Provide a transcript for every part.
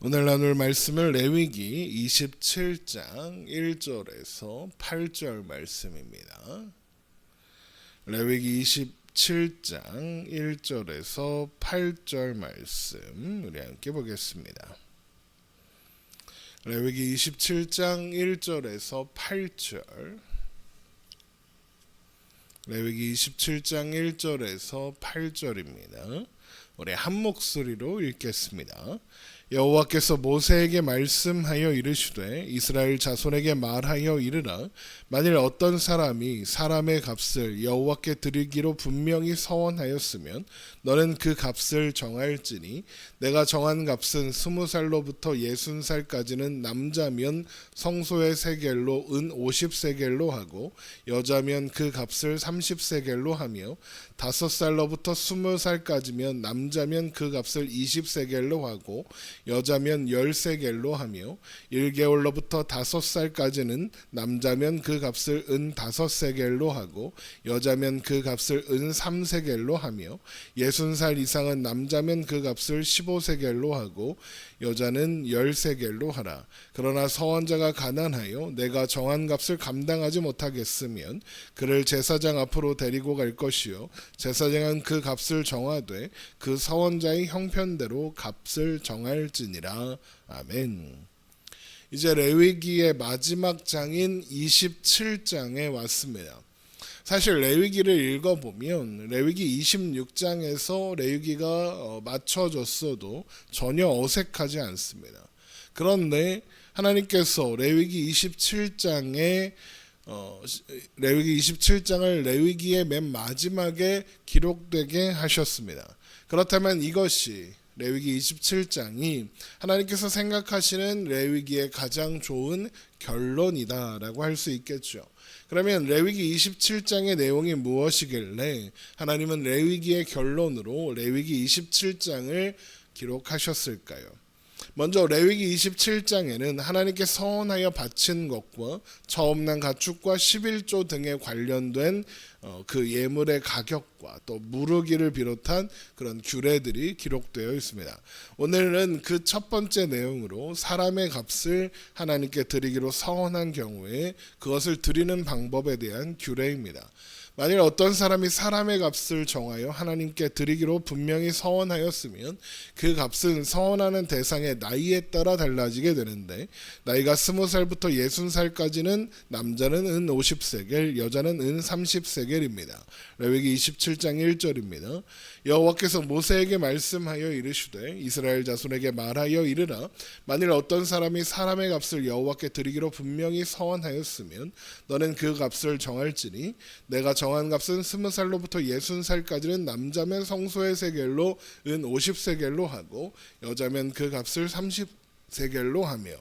오늘 나눌 말씀은 레위기 27장 1절에서 8절 말씀입니다. 레위기 27장 1절에서 8절 말씀 우리 함께 보겠습니다. 레위기 27장 1절에서 8절 레위기 27장 1절에서 8절입니다. 우리 한 목소리로 읽겠습니다. 여호와께서 모세에게 말씀하여 이르시되 이스라엘 자손에게 말하여 이르라. 만일 어떤 사람이 사람의 값을 여호와께 드리기로 분명히 서원하였으면 너는 그 값을 정할지니 내가 정한 값은 20살로부터 60살까지는 남자면 성소의 세겔로 은 50세겔로 하고 여자면 그 값을 30세겔로 하며 5살로부터 20살까지면 남자면 그 값을 20세겔로 하고 여자면 10세겔로 하며 1개월로부터 5살까지는 남자면 그 값을 은 5세겔로 하고 여자면 그 값을 은 3세겔로 하며 60살 이상은 남자면 그 값을 15세겔로 하고 여자는 10세겔로 하라. 그러나 서원자가 가난하여 내가 정한 값을 감당하지 못하겠으면 그를 제사장 앞으로 데리고 갈 것이요 제사장은 그 값을 정하되 그 서원자의 형편대로 값을 정할지니라. 아멘. 이제 레위기의 마지막 장인 27장에 왔습니다. 사실 레위기를 읽어보면 레위기 26장에서 레위기가 맞춰졌어도 전혀 어색하지 않습니다. 그런데 하나님께서 레위기 27장에 레위기 27장을 레위기의 맨 마지막에 기록되게 하셨습니다. 그렇다면 이것이 레위기 27장이 하나님께서 생각하시는 레위기의 가장 좋은 결론이다라고 할 수 있겠죠. 그러면 레위기 27장의 내용이 무엇이길래 하나님은 레위기의 결론으로 레위기 27장을 기록하셨을까요? 먼저 레위기 27장에는 하나님께 서원하여 바친 것과 처음 난 가축과 11조 등에 관련된 그 예물의 가격과 또 무르기를 비롯한 그런 규례들이 기록되어 있습니다. 오늘은 그 첫 번째 내용으로 사람의 값을 하나님께 드리기로 서원한 경우에 그것을 드리는 방법에 대한 규례입니다. 만일 어떤 사람이 사람의 값을 정하여 하나님께 드리기로 분명히 서원하였으면 그 값은 서원하는 대상의 나이에 따라 달라지게 되는데 나이가 20살부터 60살까지는 남자는 은 50세겔 여자는 은 30세겔입니다. 레위기 27장 1절입니다. 여호와께서 모세에게 말씀하여 이르시되 이스라엘 자손에게 말하여 이르라. 만일 어떤 사람이 사람의 값을 여호와께 드리기로 분명히 서원하였으면 너는 그 값을 정할지니 내가 정한 값은 20살로부터 60살까지는 남자면 성소의 세겔로 은 50세겔로 하고 여자면 그 값을 30세겔로 하며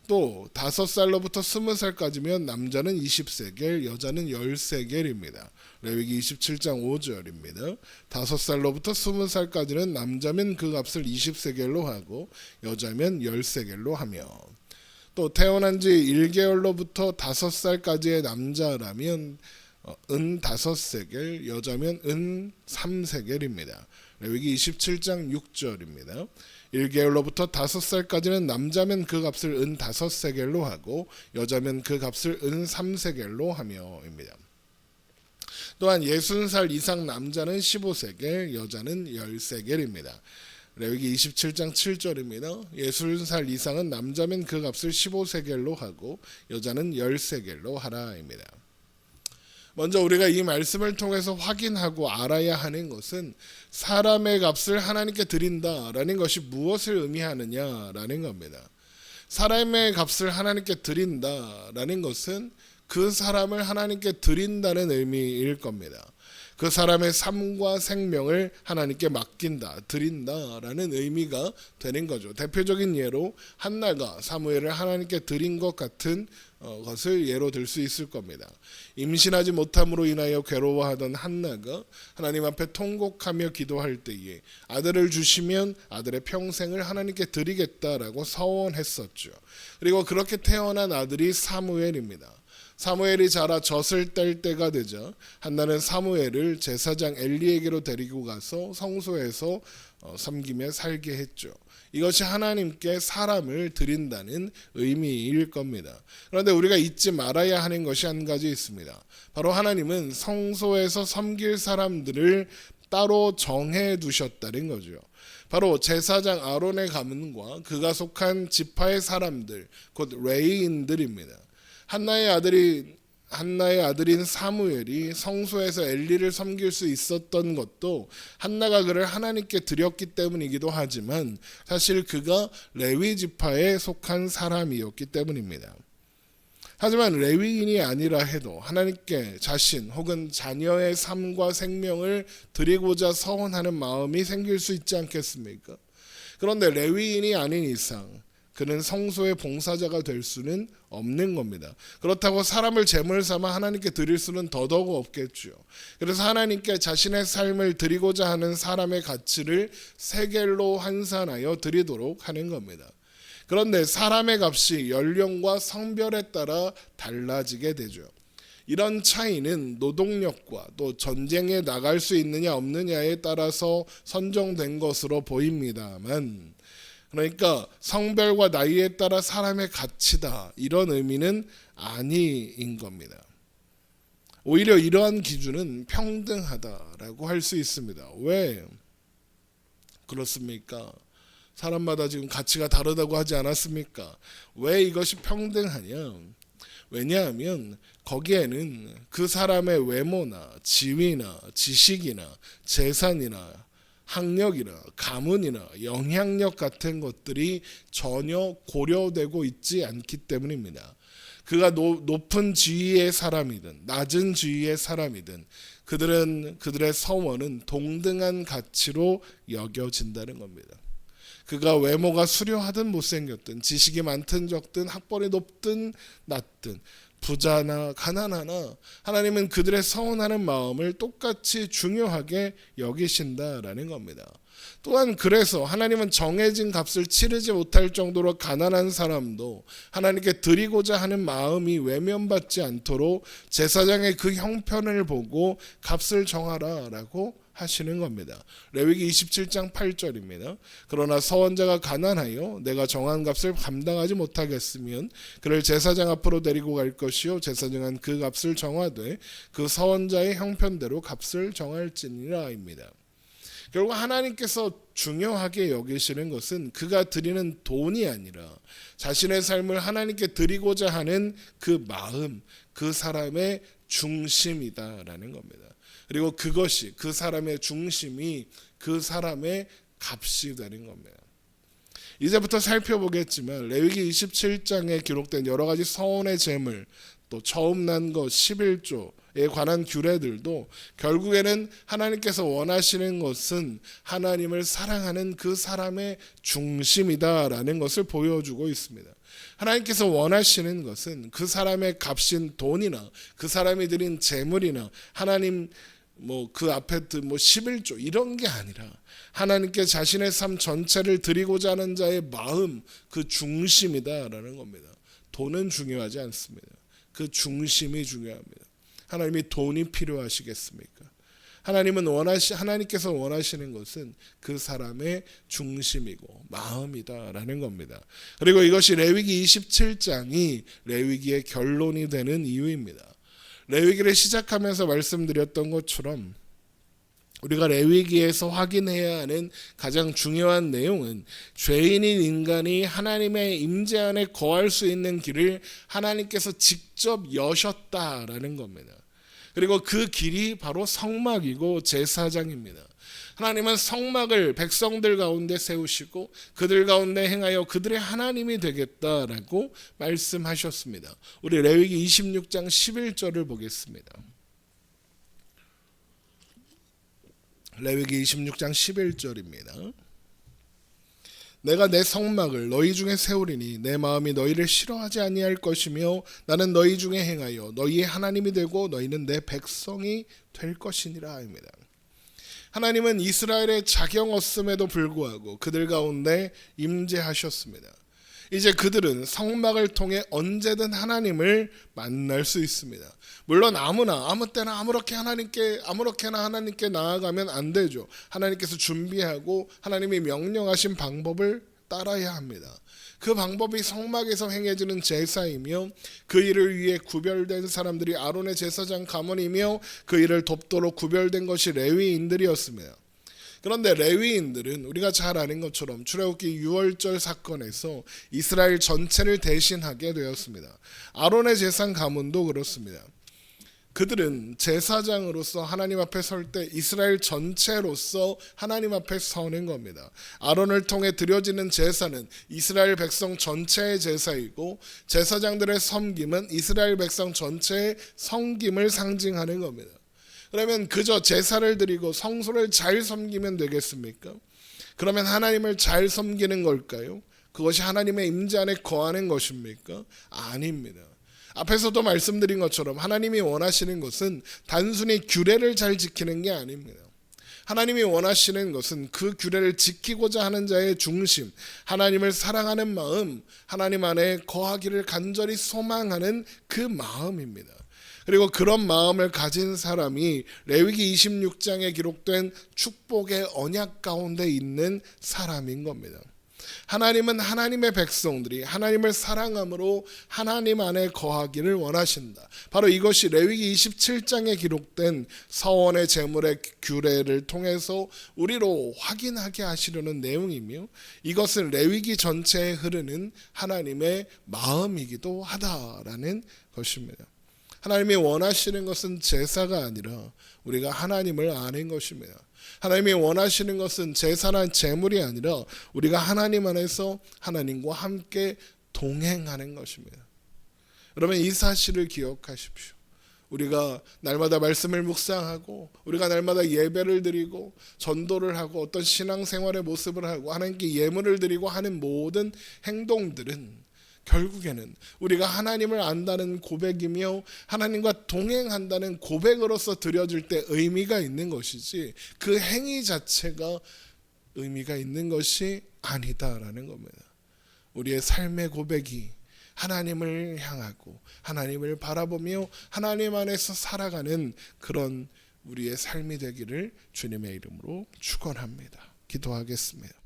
또 5살로부터 20살까지면 남자는 20세겔 여자는 10세겔입니다. 레위기 27장 5절입니다. 5살로부터 20살까지는 남자면 그 값을 20세겔로 하고 여자면 10세겔로 하며 또 태어난 지 1개월로부터 5살까지의 남자라면 은 5세겔 여자면 은 3세겔입니다. 레위기 27장 6절입니다. 1개월로부터 5살까지는 남자면 그 값을 은 5세겔로 하고 여자면 그 값을 은 3세겔로 하며입니다. 또한 60살 이상 남자는 15세겔 여자는 10세겔입니다. 레위기 27장 7절입니다. 60살 이상은 남자면 그 값을 15세겔로 하고 여자는 10세겔로 하라입니다. 먼저 우리가 이 말씀을 통해서 확인하고 알아야 하는 것은 사람의 값을 하나님께 드린다라는 것이 무엇을 의미하느냐라는 겁니다. 사람의 값을 하나님께 드린다라는 것은 그 사람을 하나님께 드린다는 의미일 겁니다. 그 사람의 삶과 생명을 하나님께 맡긴다, 드린다라는 의미가 되는 거죠. 대표적인 예로 한나가 사무엘을 하나님께 드린 것 같은 것을 예로 들 수 있을 겁니다. 임신하지 못함으로 인하여 괴로워하던 한나가 하나님 앞에 통곡하며 기도할 때에 아들을 주시면 아들의 평생을 하나님께 드리겠다라고 서원했었죠. 그리고 그렇게 태어난 아들이 사무엘입니다. 사무엘이 자라 젖을 뗄 때가 되자 한나는 사무엘을 제사장 엘리에게로 데리고 가서 성소에서 섬기며 살게 했죠. 이것이 하나님께 사람을 드린다는 의미일 겁니다. 그런데 우리가 잊지 말아야 하는 것이 한 가지 있습니다. 바로 하나님은 성소에서 섬길 사람들을 따로 정해 두셨다는 거죠. 바로 제사장 아론의 가문과 그가 속한 지파의 사람들, 곧 레위인들입니다. 한나의 아들인 사무엘이 성소에서 엘리를 섬길 수 있었던 것도 한나가 그를 하나님께 드렸기 때문이기도 하지만 사실 그가 레위 지파에 속한 사람이었기 때문입니다. 하지만 레위인이 아니라 해도 하나님께 자신 혹은 자녀의 삶과 생명을 드리고자 서원하는 마음이 생길 수 있지 않겠습니까? 그런데 레위인이 아닌 이상 그는 성소의 봉사자가 될 수는 없는 겁니다. 그렇다고 사람을 제물 삼아 하나님께 드릴 수는 더더욱 없겠죠. 그래서 하나님께 자신의 삶을 드리고자 하는 사람의 가치를 세겔로 환산하여 드리도록 하는 겁니다. 그런데 사람의 값이 연령과 성별에 따라 달라지게 되죠. 이런 차이는 노동력과 또 전쟁에 나갈 수 있느냐 없느냐에 따라서 선정된 것으로 보입니다만, 그러니까 성별과 나이에 따라 사람의 가치다, 이런 의미는 아니인 겁니다. 오히려 이러한 기준은 평등하다라고 할 수 있습니다. 왜 그렇습니까? 사람마다 지금 가치가 다르다고 하지 않았습니까? 왜 이것이 평등하냐? 왜냐하면 거기에는 그 사람의 외모나 지위나 지식이나 재산이나 학력이나 가문이나 영향력 같은 것들이 전혀 고려되고 있지 않기 때문입니다. 그가 높은 지위의 사람이든 낮은 지위의 사람이든 그들의 서원은 동등한 가치로 여겨진다는 겁니다. 그가 외모가 수려하든 못생겼든 지식이 많든 적든 학벌이 높든 낮든 부자나 가난하나 하나님은 그들의 서원하는 마음을 똑같이 중요하게 여기신다라는 겁니다. 또한 그래서 하나님은 정해진 값을 치르지 못할 정도로 가난한 사람도 하나님께 드리고자 하는 마음이 외면받지 않도록 제사장의 그 형편을 보고 값을 정하라라고 하시는 겁니다. 레위기 27장 8절입니다. 그러나 서원자가 가난하여 내가 정한 값을 감당하지 못하겠으면 그를 제사장 앞으로 데리고 갈 것이요 제사장은 그 값을 정하되 그 서원자의 형편대로 값을 정할지니라입니다. 결국 하나님께서 중요하게 여기시는 것은 그가 드리는 돈이 아니라 자신의 삶을 하나님께 드리고자 하는 그 마음, 그 사람의 중심이다라는 겁니다. 그리고 그것이, 그 사람의 중심이 그 사람의 값이 되는 겁니다. 이제부터 살펴보겠지만 레위기 27장에 기록된 여러 가지 서원의 제물, 또 처음 난 것 11조에 관한 규례들도 결국에는 하나님께서 원하시는 것은 하나님을 사랑하는 그 사람의 중심이다라는 것을 보여주고 있습니다. 하나님께서 원하시는 것은 그 사람의 값인 돈이나 그 사람이 드린 재물이나 하나님 그 앞에 11조 이런 게 아니라 하나님께 자신의 삶 전체를 드리고자 하는 자의 마음, 그 중심이다라는 겁니다. 돈은 중요하지 않습니다. 그 중심이 중요합니다. 하나님이 돈이 필요하시겠습니까? 하나님께서 원하시는 것은 그 사람의 중심이고 마음이다라는 겁니다. 그리고 이것이 레위기 27장이 레위기의 결론이 되는 이유입니다. 레위기를 시작하면서 말씀드렸던 것처럼 우리가 레위기에서 확인해야 하는 가장 중요한 내용은 죄인인 인간이 하나님의 임재 안에 거할 수 있는 길을 하나님께서 직접 여셨다라는 겁니다. 그리고 그 길이 바로 성막이고 제사장입니다. 하나님은 성막을 백성들 가운데 세우시고 그들 가운데 행하여 그들의 하나님이 되겠다라고 말씀하셨습니다. 우리 레위기 26장 11절을 보겠습니다. 레위기 26장 11절입니다. 내가 내 성막을 너희 중에 세우리니 내 마음이 너희를 싫어하지 아니할 것이며 나는 너희 중에 행하여 너희의 하나님이 되고 너희는 내 백성이 될 것이니라 합니다. 하나님은 이스라엘의 자경었음에도 불구하고 그들 가운데 임재하셨습니다. 이제 그들은 성막을 통해 언제든 하나님을 만날 수 있습니다. 물론 아무 때나 아무렇게나 하나님께 나아가면 안 되죠. 하나님께서 준비하고 하나님이 명령하신 방법을 따라야 합니다. 그 방법이 성막에서 행해지는 제사이며 그 일을 위해 구별된 사람들이 아론의 제사장 가문이며 그 일을 돕도록 구별된 것이 레위인들이었습니다. 그런데 레위인들은 우리가 잘 아는 것처럼 출애굽기 6월절 사건에서 이스라엘 전체를 대신하게 되었습니다. 아론의 제사 가문도 그렇습니다. 그들은 제사장으로서 하나님 앞에 설 때 이스라엘 전체로서 하나님 앞에 서는 겁니다. 아론을 통해 드려지는 제사는 이스라엘 백성 전체의 제사이고 제사장들의 섬김은 이스라엘 백성 전체의 섬김을 상징하는 겁니다. 그러면 그저 제사를 드리고 성소를 잘 섬기면 되겠습니까? 그러면 하나님을 잘 섬기는 걸까요? 그것이 하나님의 임재 안에 거하는 것입니까? 아닙니다. 앞에서도 말씀드린 것처럼 하나님이 원하시는 것은 단순히 규례를 잘 지키는 게 아닙니다. 하나님이 원하시는 것은 그 규례를 지키고자 하는 자의 중심, 하나님을 사랑하는 마음, 하나님 안에 거하기를 간절히 소망하는 그 마음입니다. 그리고 그런 마음을 가진 사람이 레위기 26장에 기록된 축복의 언약 가운데 있는 사람인 겁니다. 하나님은 하나님의 백성들이 하나님을 사랑함으로 하나님 안에 거하기를 원하신다. 바로 이것이 레위기 27장에 기록된 서원의 제물의 규례를 통해서 우리로 확인하게 하시려는 내용이며 이것은 레위기 전체에 흐르는 하나님의 마음이기도 하다라는 것입니다. 하나님이 원하시는 것은 제사가 아니라 우리가 하나님을 아는 것입니다. 하나님이 원하시는 것은 제사나 제물이 아니라 우리가 하나님 안에서 하나님과 함께 동행하는 것입니다. 여러분 이 사실을 기억하십시오. 우리가 날마다 말씀을 묵상하고 우리가 날마다 예배를 드리고 전도를 하고 어떤 신앙생활의 모습을 하고 하나님께 예물을 드리고 하는 모든 행동들은 결국에는 우리가 하나님을 안다는 고백이며 하나님과 동행한다는 고백으로서 드려질 때 의미가 있는 것이지 그 행위 자체가 의미가 있는 것이 아니다라는 겁니다. 우리의 삶의 고백이 하나님을 향하고 하나님을 바라보며 하나님 안에서 살아가는 그런 우리의 삶이 되기를 주님의 이름으로 축원합니다. 기도하겠습니다.